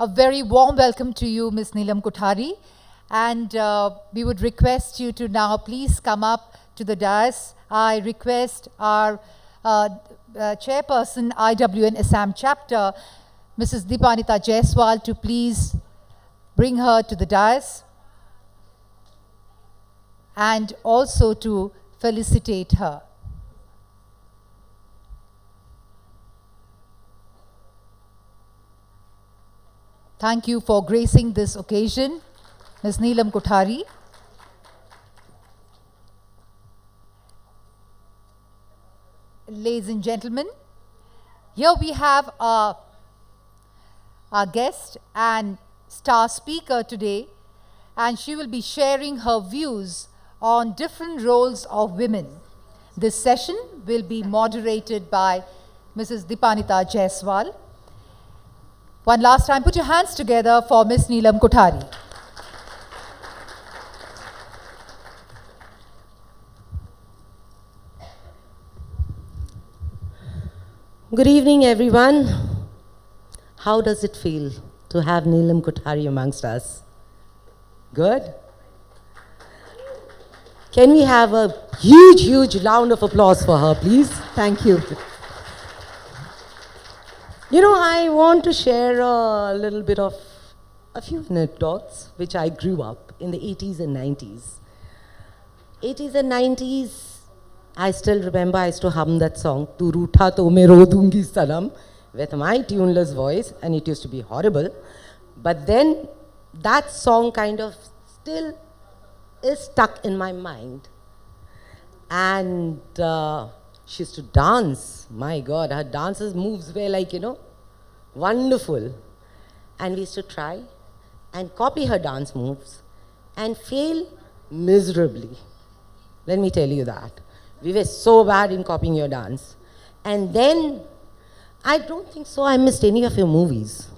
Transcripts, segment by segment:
A very warm welcome to you, Ms. Neelam Kothari. And we would request you to now please come up to the dais. I request our chairperson, IWN Assam chapter, Mrs. Dipanita Jaiswal, to please bring her to the dais and also to felicitate her. Thank you for gracing this occasion, Ms. Neelam Kothari. Ladies and gentlemen, here we have our guest and star speaker today, and she will be sharing her views on different roles of women. This session will be moderated by Mrs. Dipanita Jaiswal. One last time, put your hands together for Ms. Neelam Kothari. Good evening, everyone. How does it feel to have Neelam Kothari amongst us? Good? Can we have a huge round of applause for her, please? Thank you. You know, I want to share a few anecdotes which I grew up in the 80s and 90s. 80s and 90s, I still remember I used to hum that song, Tu Rootha To Main Ro Dungi Sanam, with my tuneless voice, and it used to be horrible. But then that song kind of still is stuck in my mind. And she used to dance. My God, her dances moves were like, wonderful. And we used to try and copy her dance moves and fail miserably. Let me tell you that. We were so bad in copying your dance. And then, I don't think so I missed any of your movies.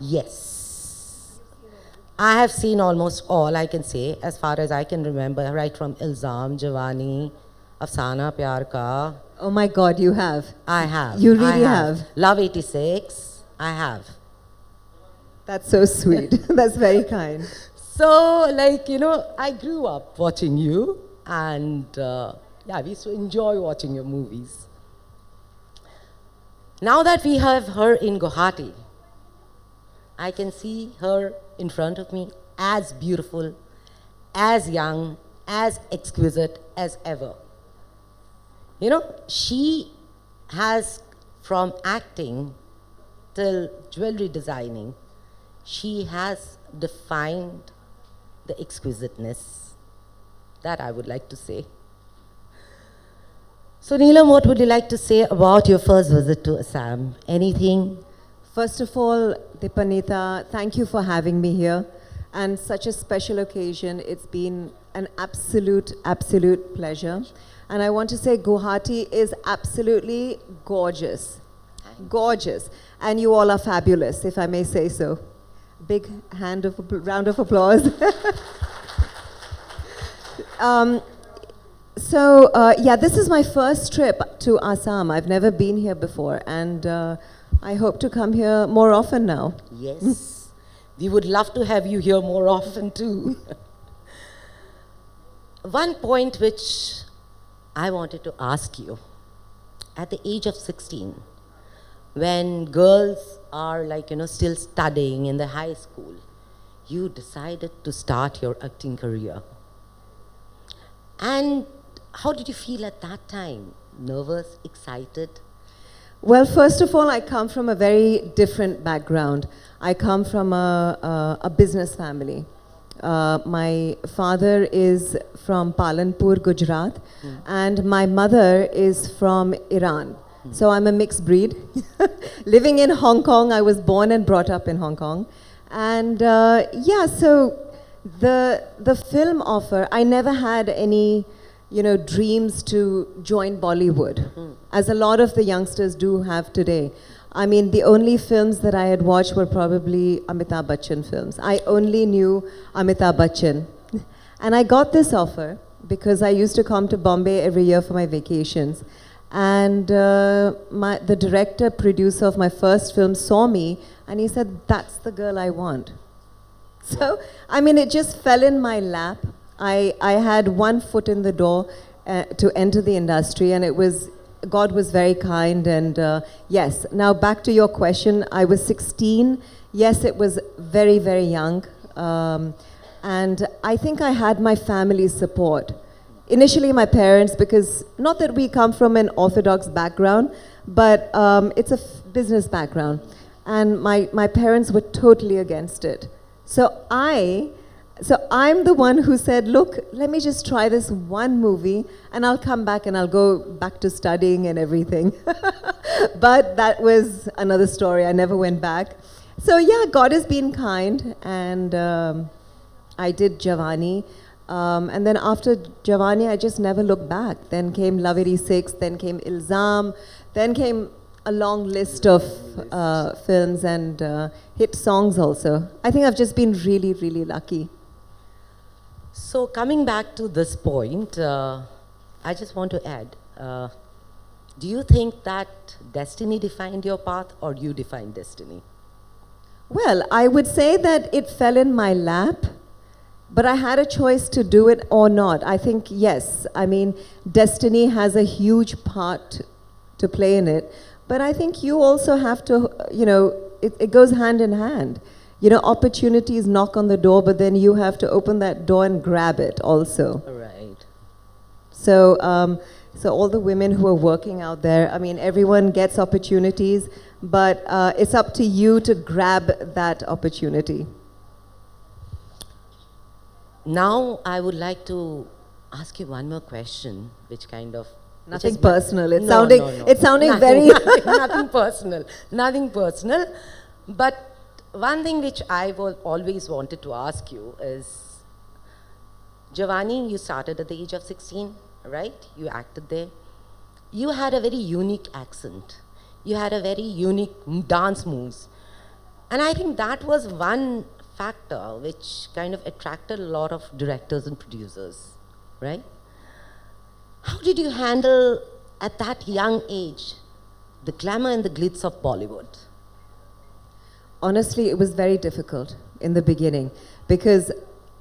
Yes. I have seen almost all, I can say, as far as I can remember, right from Ilzam, Jawani, Afsana Pyar Ka. Oh my God, you have. I have. You really I have. Love 86. I have. That's so sweet. That's very kind. So, I grew up watching you, and we used to enjoy watching your movies. Now that we have her in Guwahati, I can see her in front of me as beautiful, as young, as exquisite as ever. She has, from acting till jewelry designing, she has defined the exquisiteness that I would like to say. So Neelam, what would you like to say about your first visit to Assam? Anything? First of all, Dipanita, thank you for having me here. And such a special occasion. It's been an absolute pleasure. And I want to say Guwahati is absolutely gorgeous. Gorgeous. And you all are fabulous, if I may say so. Big round of applause. This is my first trip to Assam. I've never been here before, and I hope to come here more often now. Yes. We would love to have you here more often too. One point which I wanted to ask you, at the age of 16, when girls are still studying in the high school, you decided to start your acting career. And how did you feel at that time? Nervous, excited? Well, first of all, I come from a very different background. I come from a business family. My father is from Palanpur, Gujarat, and my mother is from Iran. So I'm a mixed breed. Living in Hong Kong, I was born and brought up in Hong Kong. And so the film offer, I never had any dreams to join Bollywood, as a lot of the youngsters do have today. I mean, the only films that I had watched were probably Amitabh Bachchan films. I only knew Amitabh Bachchan. And I got this offer because I used to come to Bombay every year for my vacations. And the director, producer of my first film saw me and he said, "That's the girl I want." So, I mean, it just fell in my lap. I had one foot in the door to enter the industry, and God was very kind. And yes, now back to your question. I was 16. Yes, it was very, very young. And I think I had my family's support. Initially, my parents, because not that we come from an orthodox background, but it's a business background. And my parents were totally against it. So I'm the one who said, "Look, let me just try this one movie and I'll come back and I'll go back to studying and everything." But that was another story. I never went back. So yeah, God has been kind, and I did Javani. And then after Javani, I just never looked back. Then came Love 86, then came Ilzam, then came a long list of films and hit songs also. I think I've just been really, really lucky. So coming back to this point, I just want to add, do you think that destiny defined your path, or you defined destiny? Well, I would say that it fell in my lap, but I had a choice to do it or not. I think, yes, I mean, destiny has a huge part to play in it, but I think you also have to, it goes hand in hand. Opportunities knock on the door, but then you have to open that door and grab it also. Right. So, so all the women who are working out there, I mean, everyone gets opportunities, but it's up to you to grab that opportunity. Now, I would like to ask you one more question, which kind of... Nothing personal. It's No, sounding, no, no. it's sounding Nothing- very... nothing personal. Nothing personal. But one thing which I always wanted to ask you is, Javani, you started at the age of 16, right? You acted there. You had a very unique accent. You had a very unique dance moves. And I think that was one factor which kind of attracted a lot of directors and producers, right? How did you handle, at that young age, the glamour and the glitz of Bollywood? Honestly, it was very difficult in the beginning because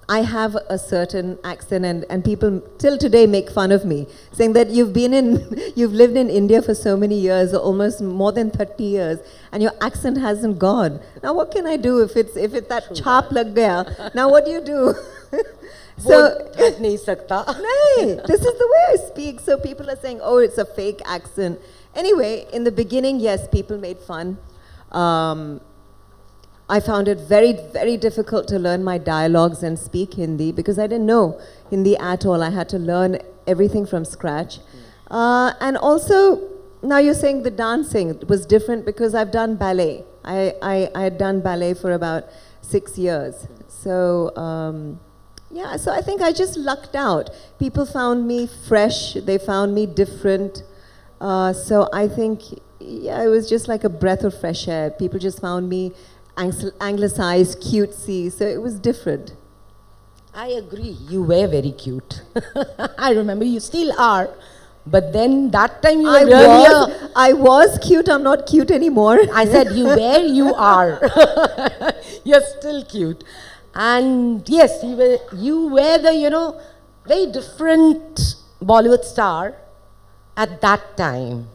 I have a certain accent, and people till today make fun of me, saying that you've lived in India for so many years, almost more than 30 years, and your accent hasn't gone. Now what can I do if it's that chap lag gaya? Now what do you do? So nahi sakta. Nahi, this is the way I speak. So people are saying, "Oh, it's a fake accent." Anyway, in the beginning, yes, people made fun. I found it very, very difficult to learn my dialogues and speak Hindi because I didn't know Hindi at all. I had to learn everything from scratch. And also, now you're saying the dancing was different because I've done ballet. I had done ballet for about 6 years. So, yeah, so I think I just lucked out. People found me fresh. They found me different. So I think, yeah, it was just like a breath of fresh air. People just found me anglicized, cutesy, so it was different. I agree, you were very cute. I remember you still are, but then that time you were I was cute, I'm not cute anymore. I said you were, you are. You're still cute. And yes, you were the, very different Bollywood star at that time,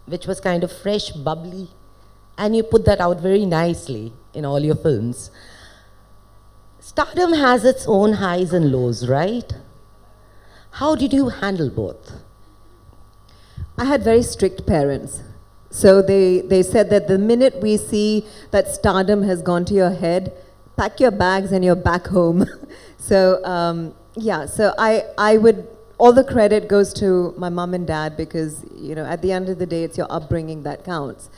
which was kind of fresh, bubbly, and you put that out very nicely in all your films. Stardom has its own highs and lows, right? How did you handle both? I had very strict parents. So they said that the minute we see that stardom has gone to your head, pack your bags and you're back home. So, yeah, so I would, all the credit goes to my mom and dad because, at the end of the day, it's your upbringing that counts.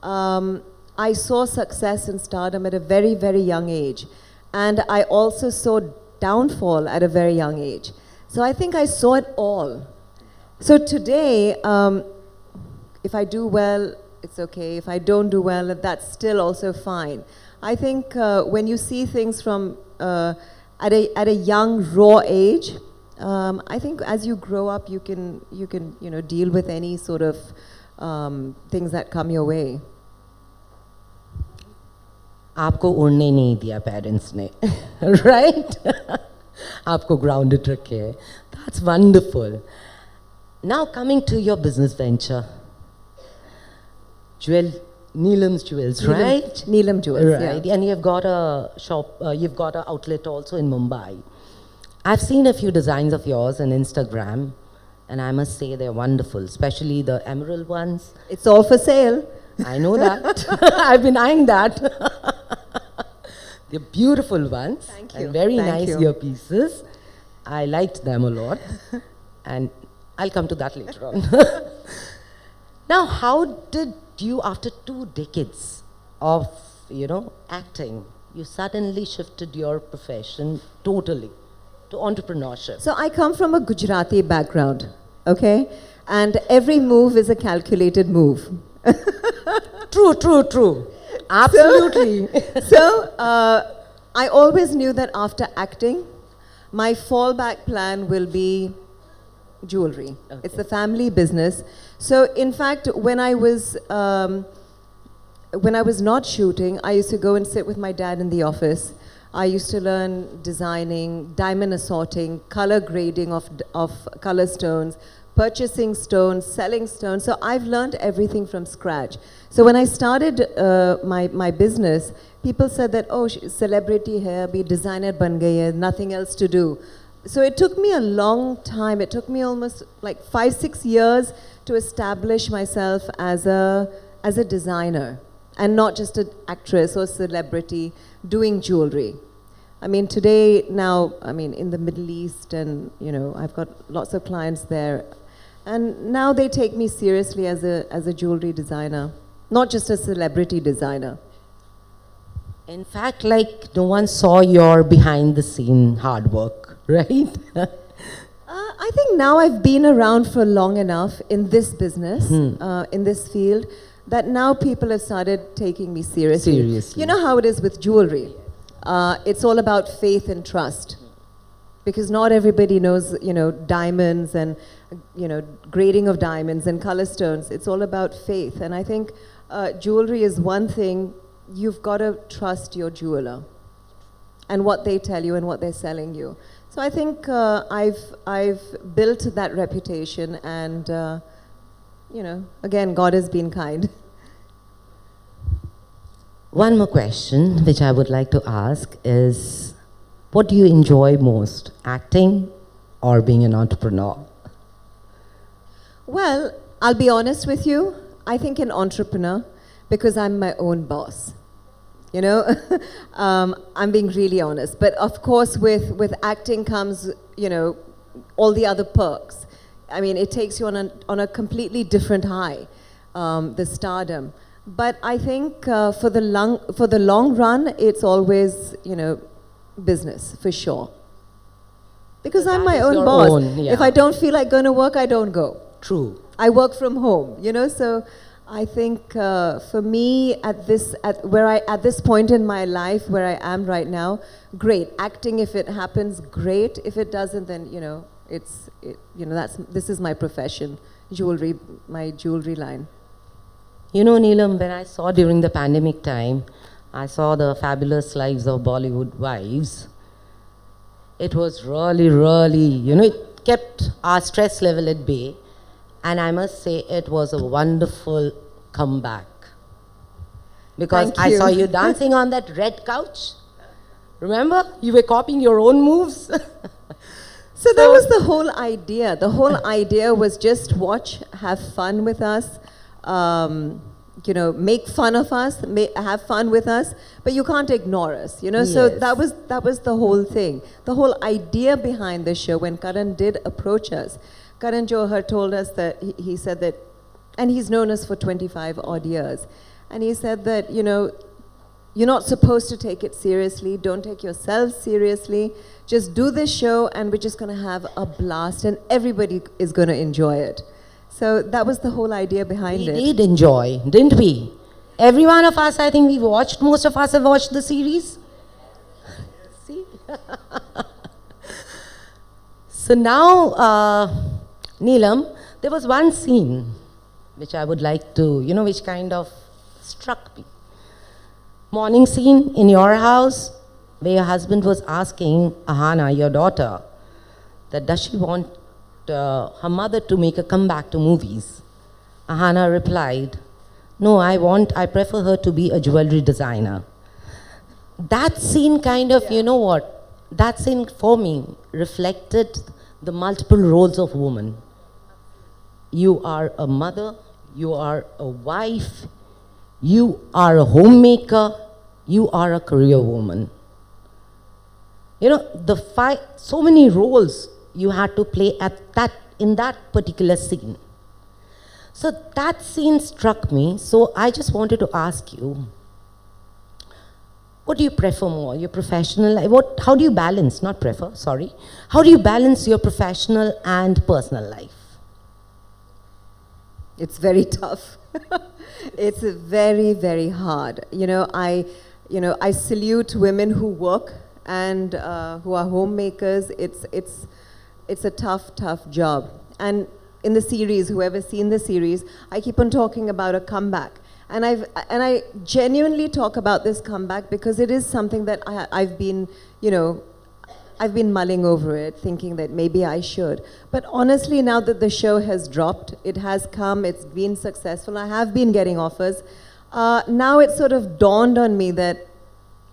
I saw success in stardom at a very, very young age. And I also saw downfall at a very young age. So I think I saw it all. So today, if I do well, it's okay. If I don't do well, that's still also fine. I think when you see things from at a young, raw age, I think as you grow up, you can deal with any sort of things that come your way. आपको उड़ने नहीं दिया parents ने, right? आपको grounded रखे है. That's wonderful. Now coming to your business venture, Neelam's Jewels, right? Neelam Jewels, Right, yeah. and you've got a shop, you've got an outlet also in Mumbai. I've seen a few designs of yours on Instagram, and I must say they're wonderful, especially the emerald ones. It's all for sale. I know that. I've been eyeing that. They're beautiful ones. Thank you. And very Thank nice you. earpieces. I liked them a lot. And I'll come to that later on. Now, how did you, after 2 decades of, acting, you suddenly shifted your profession totally to entrepreneurship? So I come from a Gujarati background, okay? And every move is a calculated move. True. Absolutely. So I always knew that after acting, my fallback plan will be jewelry. Okay. It's the family business. So in fact, when I was not shooting, I used to go and sit with my dad in the office. I used to learn designing, diamond assorting, color grading of color stones, purchasing stones, selling stones. So I've learned everything from scratch. So when I started my business, people said that, oh, celebrity hai, abhi designer ban gayi hai, nothing else to do. So it took me a long time. It took me almost like 5-6 years to establish myself as a designer and not just an actress or celebrity doing jewelry. I mean, today now, in the Middle East, and I've got lots of clients there, and now they take me seriously as a jewelry designer, not just a celebrity designer. In fact, like no one saw your behind the scene hard work, right? I think now I've been around for long enough in this business, in this field, that now people have started taking me seriously. Seriously. You know how it is with jewelry. It's all about faith and trust. Because not everybody knows, diamonds and, grading of diamonds and color stones. It's all about faith. And I think jewelry is one thing. You've got to trust your jeweler and what they tell you and what they're selling you. So I think I've built that reputation, and again, God has been kind. One more question which I would like to ask is, what do you enjoy most, acting or being an entrepreneur? Well, I'll be honest with you. I think an entrepreneur, because I'm my own boss. I'm being really honest. But of course, with acting comes, all the other perks. I mean, it takes you on a completely different high, the stardom. But I think for the long run, it's always, business, for sure. Because So I'm that my is own your boss. own, yeah. If I don't feel like going to work, I don't go. True. I work from home, so I think for me at this point in my life where I am right now, great. Acting, if it happens, great. If it doesn't, then this is my profession, jewelry, my jewelry line. Neelam, when I saw during the pandemic time, I saw the fabulous lives of Bollywood wives. It was really, it kept our stress level at bay. And I must say it was a wonderful comeback. Because Thank I you. saw you dancing on that red couch. Remember? You were copying your own moves. So that was the whole idea. The whole idea was just watch, have fun with us, make fun of us, have fun with us, but you can't ignore us, So Yes. that was the whole thing. The whole idea behind the show, when Karan did approach us, Karan Johar told us that, he said that, and he's known us for 25 odd years, and he said that, you're not supposed to take it seriously, don't take yourself seriously, just do this show and we're just going to have a blast and everybody is going to enjoy it. So that was the whole idea behind We it. did enjoy, didn't we? Every one of us, I think we watched, most of us have watched the series. See? So now, Neelam, there was one scene which I would like to, which kind of struck me. Morning scene in your house, where your husband was asking Ahana, your daughter, that does she want her mother to make a comeback to movies? Ahana replied, no, I prefer her to be a jewelry designer. That scene kind of, that scene for me reflected the multiple roles of woman. You are a mother, you are a wife, you are a homemaker, you are a career woman. So many roles you had to play in that particular scene. So that scene struck me, so I just wanted to ask you, what do you prefer more, your professional life? How do you balance, not prefer, sorry. How do you balance your professional and personal life? It's very tough. It's very, very hard. I salute women who work and who are homemakers. It's a tough, tough job. And in the series, whoever's seen the series, I keep on talking about a comeback. And I genuinely talk about this comeback because it is something that I've been mulling over it, thinking that maybe I should. But honestly, now that the show has dropped, it has come, it's been successful, I have been getting offers. Now it sort of dawned on me that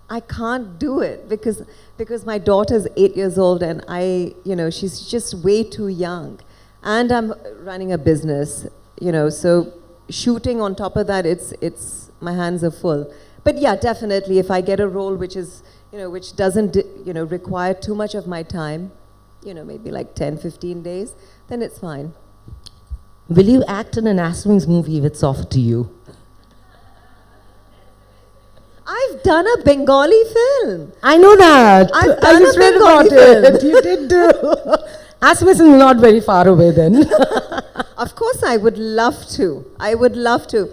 I can't do it because my daughter's 8 years old and she's just way too young. And I'm running a business, so shooting on top of that, it's my hands are full. But yeah, definitely, if I get a role which is, which doesn't, require too much of my time, maybe like 10, 15 days, then it's fine. Will you act in an Aswing's movie if it's offered to you? I've done a Bengali film. I know that. I've done just a read Bengali about it. film. You did do. Aswing is not very far away then. Of course, I would love to. I would love to.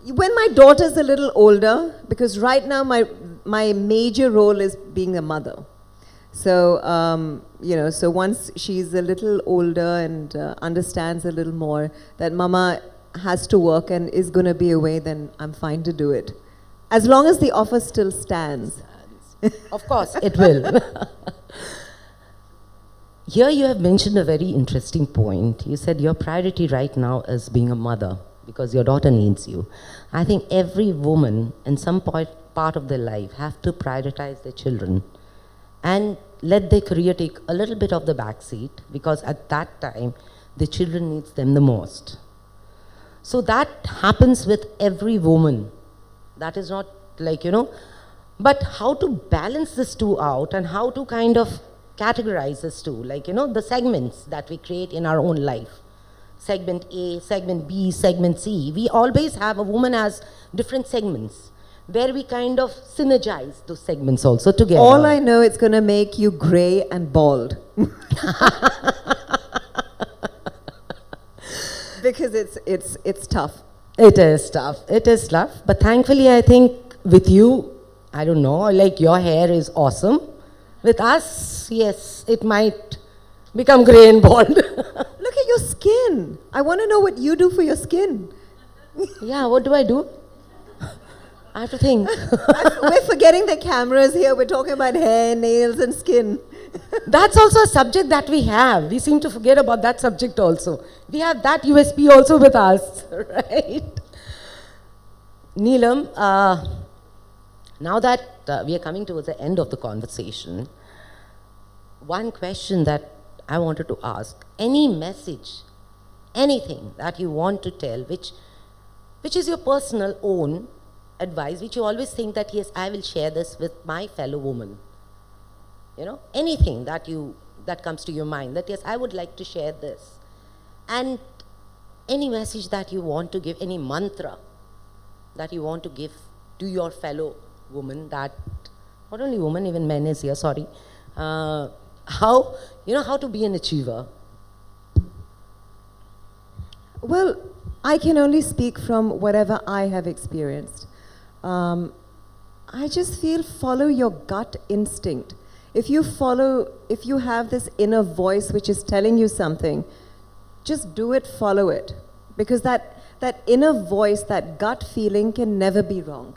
When my daughter's a little older, because right now my major role is being a mother. So, so once she's a little older and understands a little more that mama has to work and is going to be away, then I'm fine to do it. As long as the offer still stands. Of course, it will. Here you have mentioned a very interesting point. You said your priority right now is being a mother because your daughter needs you. I think every woman in some part of their life have to prioritize their children and let their career take a little bit of the back seat because at that time, the children needs them the most. So that happens with every woman. That is not like, but how to balance this two out and how to kind of categorize this two, like, the segments that we create in our own life. Segment A, segment B, segment C. We always have, a woman has different segments where we kind of synergize those segments also together. All I know, it's going to make you gray and bald. Because it's tough. It is tough. It is tough. But thankfully, I think with you, I don't know, like your hair is awesome. With us, yes, it might become grey and bald. Look at your skin. I want to know what you do for your skin. Yeah, what do I do? I have to think. We're forgetting the cameras here. We're talking about hair, nails, and skin. That's also a subject that we have. We seem to forget about that subject also. We have that USP also with us, right? Neelam, now that we are coming towards the end of the conversation, one question that I wanted to ask, any message, anything that you want to tell, which is your personal own advice, which you always think that, yes, I will share this with my fellow woman. Anything that comes to your mind, that, yes, I would like to share this. And any message that you want to give, any mantra that you want to give to your fellow woman, that, not only woman, even men is here, sorry, how to be an achiever. Well, I can only speak from whatever I have experienced. I just feel follow your gut instinct. if you have this inner voice which is telling you something, just do it, follow it. Because that inner voice, that gut feeling can never be wrong.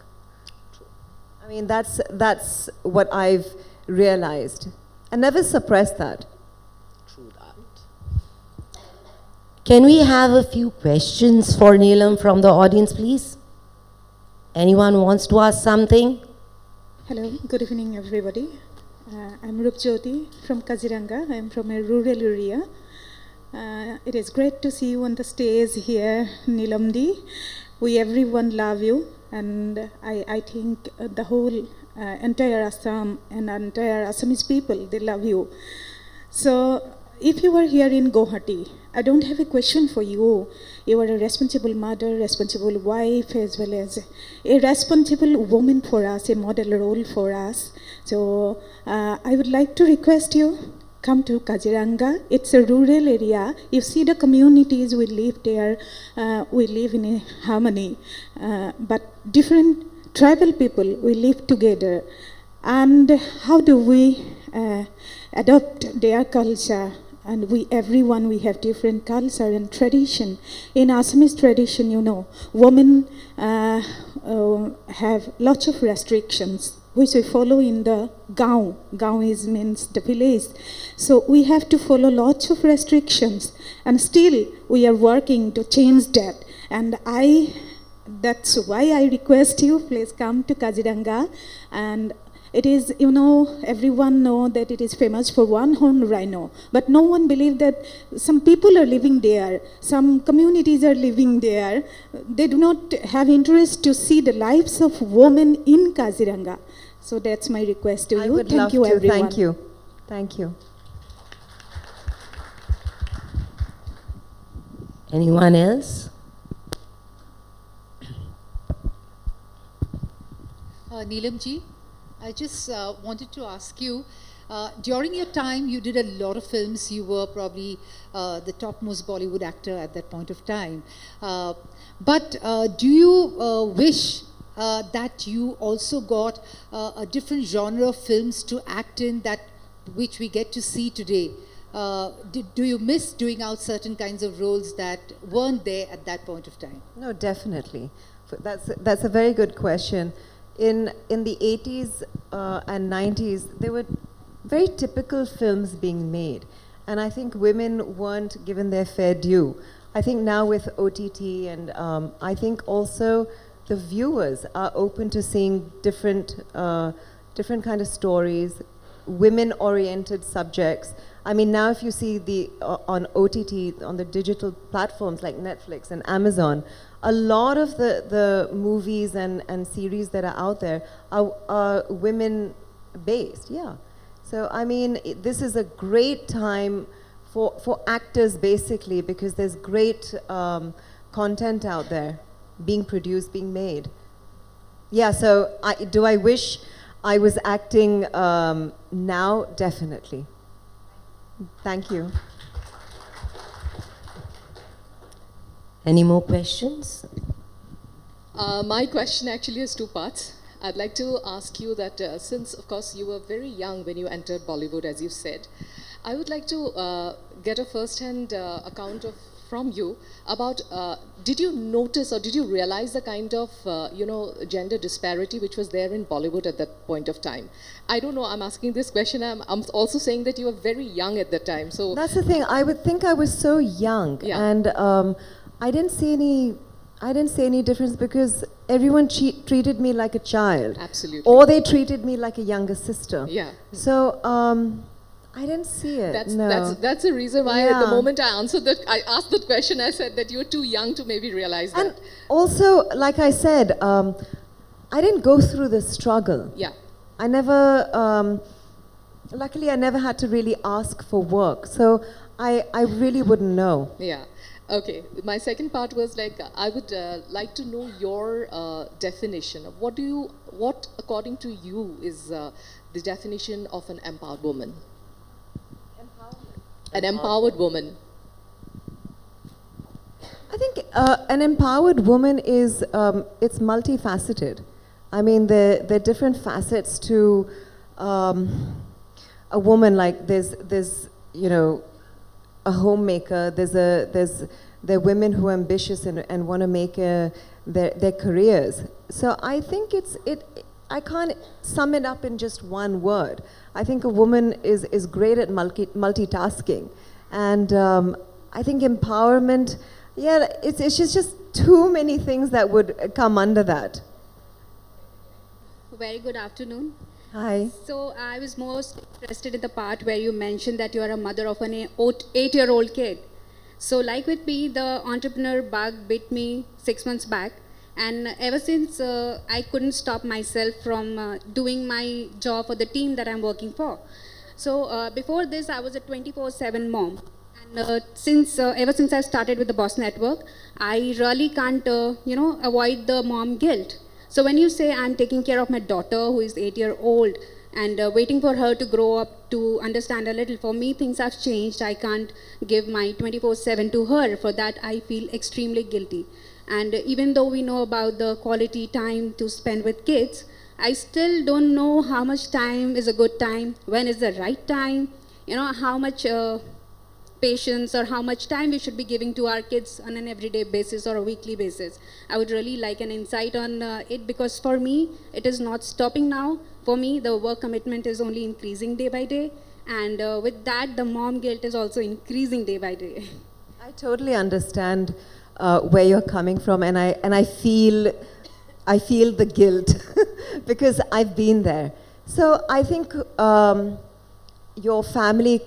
I mean, that's what I've realized. And never suppress that. True that. Can we have a few questions for Neelam from the audience, please? Anyone wants to ask something? Hello, good evening, everybody. I'm Rupjyoti from Kaziranga. I'm from a rural area. It is great to see you on the stage here, Neelamdi. We everyone love you, and I think the whole entire Assam and entire Assamese people, they love you. So, if you are here in Guwahati, I don't have a question for you. You are a responsible mother, responsible wife, as well as a responsible woman for us, a model role for us. So, I would like to request you, come to Kaziranga. It's a rural area. You see the communities we live there, we live in a harmony. But different tribal people, we live together. And how do we adopt their culture? And everyone, we have different culture and tradition. In Assamese tradition, you know, women have lots of restrictions, which we follow in the gaon. Gaon means the village. So we have to follow lots of restrictions. And still, we are working to change that. And that's why I request you, please come to Kaziranga. And it is, you know, everyone know that it is famous for one-horned rhino, but no one believes that some people are living there, some communities are living there. They do not have interest to see the lives of women in Kaziranga. So that's my request to you. I would Thank love you, to. everyone. Thank you. Thank you. Anyone else? Neelamji, I just wanted to ask you, during your time, you did a lot of films. You were probably the topmost Bollywood actor at that point of time. But do you wish that you also got a different genre of films to act in, that which we get to see today? Do you miss doing out certain kinds of roles that weren't there at that point of time? No, definitely. That's a very good question. In the 80s and 90s, there were very typical films being made. And I think women weren't given their fair due. I think now with OTT and I think also the viewers are open to seeing different kind of stories, women-oriented subjects. I mean, now if you see on OTT, on the digital platforms like Netflix and Amazon, a lot of the movies and series that are out there are women-based, yeah. So, I mean, this is a great time for actors, basically, because there's great content out there being produced, being made. Yeah, so do I wish I was acting now? Definitely. Thank you. Any more questions? My question actually has two parts. I'd like to ask you that since, of course, you were very young when you entered Bollywood, as you said, I would like to get a first-hand account from you about, did you notice or did you realize the kind of, gender disparity which was there in Bollywood at that point of time? I don't know, I'm asking this question, I'm also saying that you were very young at that time, so... That's the thing, I would think I was so young, yeah. And I didn't see any difference because everyone treated me like a child. Absolutely. Or they treated me like a younger sister. Yeah. So I didn't see it. That's the reason why Yeah. the moment I asked that question, I said that you were too young to maybe realize that. And also, like I said, I didn't go through the struggle. Yeah. I never, luckily I never had to really ask for work. So I really wouldn't know. Yeah. Okay. My second part was like, I would like to know your definition of what according to you is the definition of an empowered woman? An empowered woman. I think an empowered woman is, it's multifaceted. I mean, there are different facets to a woman, like there's you know, a homemaker, there are women who are ambitious and want to make their careers. So I think I can't sum it up in just one word. I think a woman is great at multitasking. And I think empowerment, yeah, it's just too many things that would come under that. Very good afternoon. Hi. So I was most interested in the part where you mentioned that you are a mother of an 8-year-old kid. So like with me, the entrepreneur bug bit me 6 months back. And ever since, I couldn't stop myself from doing my job for the team that I'm working for. So before this, I was a 24/7 mom. And ever since I started with the Boss Network, I really can't, avoid the mom guilt. So when you say I'm taking care of my daughter who is 8-year-old and waiting for her to grow up to understand a little, for me things have changed. I can't give my 24/7 to her. For that I feel extremely guilty. And even though we know about the quality time to spend with kids, I still don't know how much time is a good time, when is the right time, how much patience or how much time we should be giving to our kids on an everyday basis or a weekly basis. I would really like an insight on it, because for me, it is not stopping now. For me, the work commitment is only increasing day by day. And with that, the mom guilt is also increasing day by day. I totally understand where you're coming from, and I feel the guilt because I've been there. So I think your family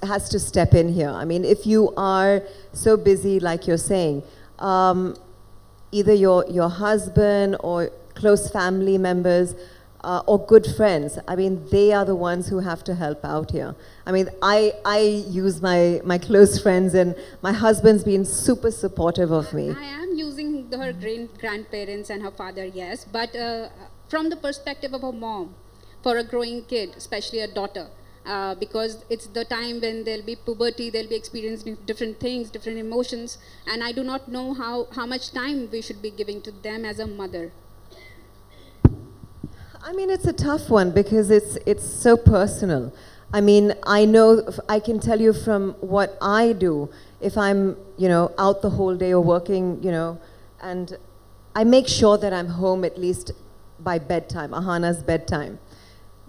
has to step in here. I mean, if you are so busy, like you're saying, either your husband or close family members or good friends, I mean, they are the ones who have to help out here. I mean, I use my close friends, and my husband's been super supportive of me. I am using her grandparents and her father, yes, but from the perspective of a mom, for a growing kid, especially a daughter, because it's the time when there'll be puberty, they'll be experiencing different things, different emotions, and I do not know how much time we should be giving to them as a mother. I mean, it's a tough one because it's so personal. I mean, I can tell you from what I do, if I'm, out the whole day or working, and I make sure that I'm home at least by bedtime, Ahana's bedtime.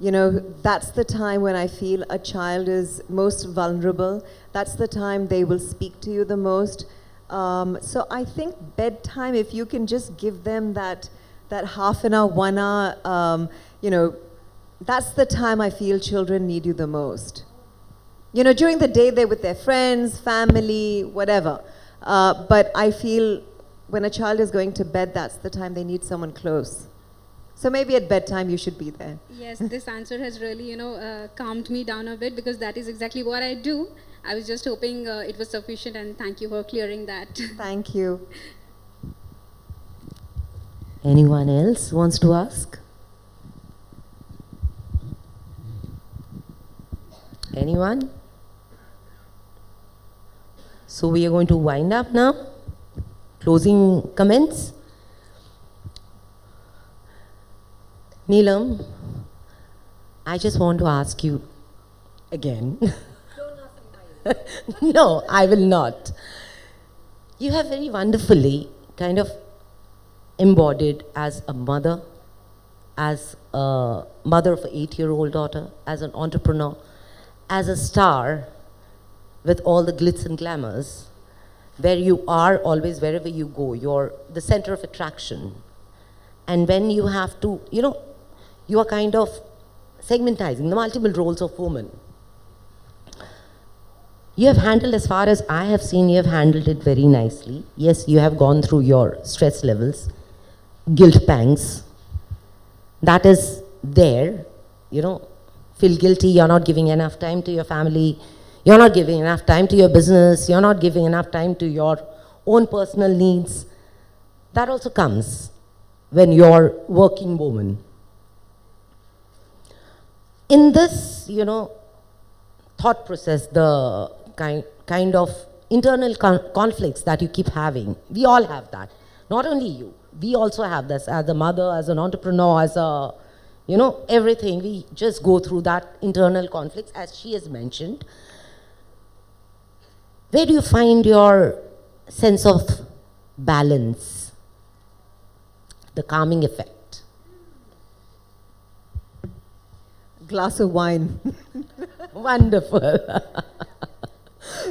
That's the time when I feel a child is most vulnerable. That's the time they will speak to you the most. So I think bedtime, if you can just give them that half an hour, 1 hour, that's the time I feel children need you the most. During the day they're with their friends, family, whatever. But I feel when a child is going to bed, that's the time they need someone close. So maybe at bedtime you should be there. Yes, this answer has really, calmed me down a bit, because that is exactly what I do. I was just hoping it was sufficient, and thank you for clearing that. Thank you. Anyone else wants to ask? Anyone? So we are going to wind up now. Closing comments? Neelam, I just want to ask you again. No, I will not. You have very wonderfully kind of embodied as a mother, as a mother of an 8-year-old daughter, as an entrepreneur, as a star with all the glitz and glamours, where you are always, wherever you go, you're the center of attraction. And when you have to, you are kind of segmentizing the multiple roles of women. You have handled, as far as I have seen, you have handled it very nicely. Yes, you have gone through your stress levels, guilt pangs. That is there, feel guilty, you're not giving enough time to your family, you're not giving enough time to your business, you're not giving enough time to your own personal needs. That also comes when you're working woman. In this, thought process, the kind of internal conflicts that you keep having, we all have that. Not only you, we also have this as a mother, as an entrepreneur, as a, you know, everything. We just go through that internal conflicts, as she has mentioned. Where do you find your sense of balance, the calming effect? Glass of wine. Wonderful.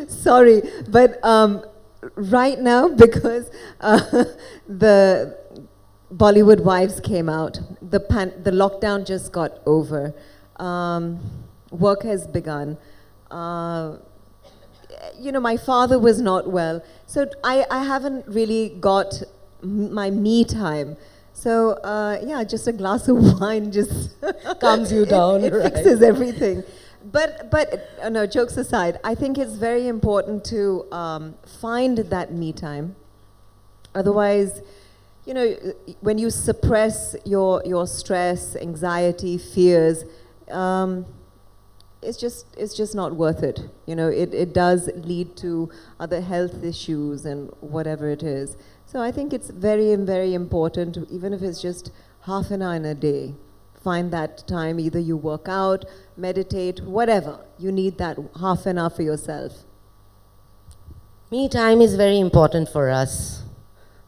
Sorry, but right now, because the Bollywood Wives came out, the lockdown just got over. Work has begun. You know, my father was not well, so I haven't really got my me time. So yeah, just a glass of wine just Calms you down, it right. fixes everything. But no, jokes aside, I think it's very important to find that me time. Otherwise, you know, when you suppress your stress, anxiety, fears, it's just not worth it. You know, it does lead to other health issues and whatever it is. So I think it's very, very important, even if it's just half an hour in a day. Find that time, either you work out, meditate, whatever. You need that half an hour for yourself. Me time is very important for us.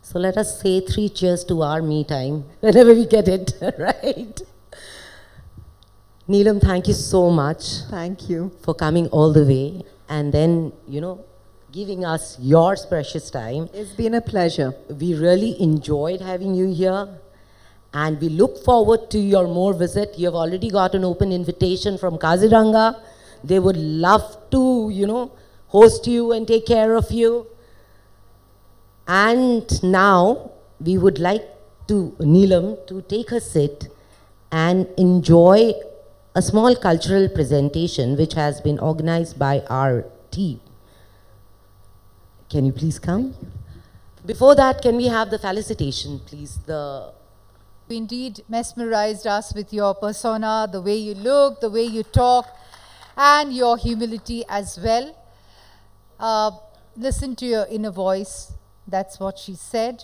So let us say 3 cheers to our me time whenever we get it, right? Neelam, thank you so much Thank you. for coming all the way and then, you know, giving us your precious time. It's been a pleasure. We really enjoyed having you here and we look forward to your more visit. You have already got an open invitation from Kaziranga. They would love to, you know, host you and take care of you. And now we would like to Neelam to take a sit and enjoy a small cultural presentation which has been organized by our team. Can you please come? Before that, can we have the felicitation, please? You indeed mesmerized us with your persona, the way you look, the way you talk, and your humility as well. Listen to your inner voice. That's what she said.